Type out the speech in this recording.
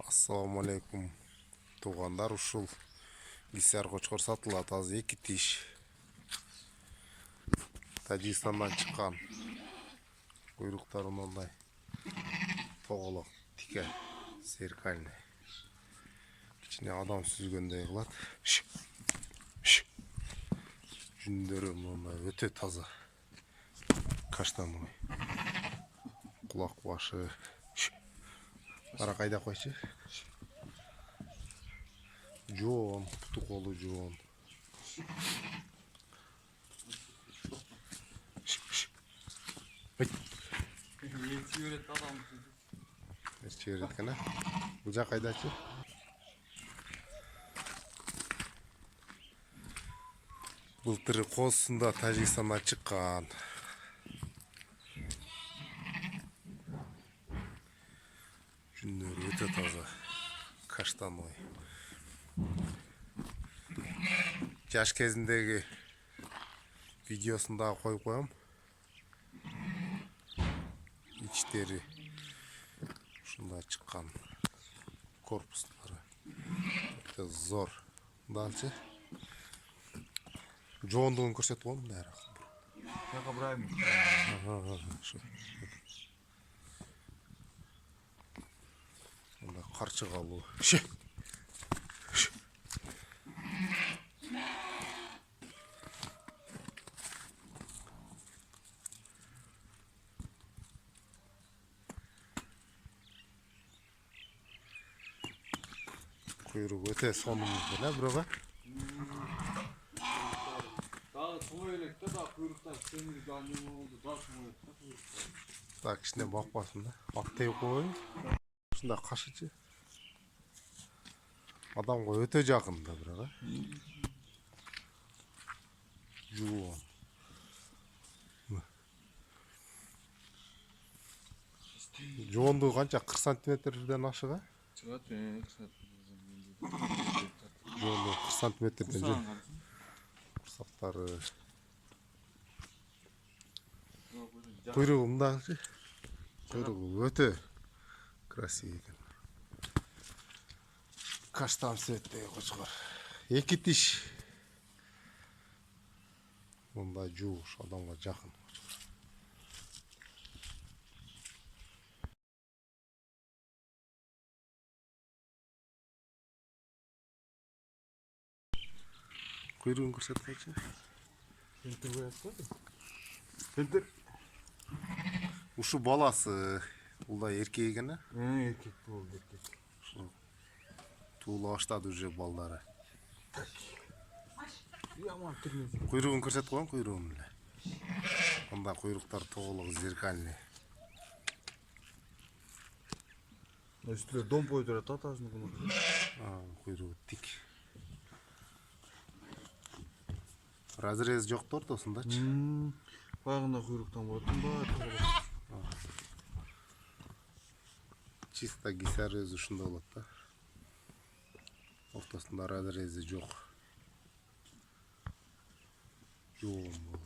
Assalamu alaikum. Туғандар, ушул гисяр кочкор сатылат, азыр 2 тиш. Тажикстандан чыккан. Куйруктары мындай. Тоголок, тике, зеркальный. Ичине адам сүзгөндөй кылат. Жүндөрү мындай өтө таза. Каштановый. Кулак башы. Ара кайда койчу? Жоон, путу колу жоон. Чеберет кана? Бул жак кайдачы? Былтыр Коосунда Тажикстандан чыккан. Жүндөрү өтө таза. Каштановый. Жаш кезиндеги видеосун дагы коюп коем. İçleri şundan çıkan korpusları zor. Dalçı. Жоғындығын көрсетіп қоймын бәрі. Яқа бұрайым. Онда қарчы қалу. Kuyruğu öte sonumuzda ne bura? Daha soğuyelikte daha kuyruklar senin gönlüm oldu. Daha soğuyelikte kuyruklar. Так, içine bakmasın da. Attayı koyun. Şunda kaşıcı. Adam koy öte жақында bura. Juon. Жоғындығы қанша? 40 сантиметрден ашыға? Çıkartıyor. Жоғындығы 40 сантиметрден жүр. Құрсақтары. Құйрығы мұндағы. Құйрығы өте красивый екен. Каштан сүйеттегі қошқар. 2 тиш. Мұнда жуғыш адамға жақын. Kuyruğunu көрсетіп қойшы. Filtre koyasın. Filtre. Ушу баласы. Бұл да еркек екен, а? Erkek bu oldu erkek. Туыла баштады уже балдары. Yaman türmesi. Kuyruğunu көрсетіп қойған kuyruğын. Онда kuyruktар тоғылығы зеркальный. Üstüne dom koydular tatasını bunu. Kuyruğu tik. Разрез жоқ тұр осындачы. Bağında kuyruktan болатын ба? Чисто гисар өзі ұшында болады да. Ортасында разрезі жоқ. Жоғын бұл.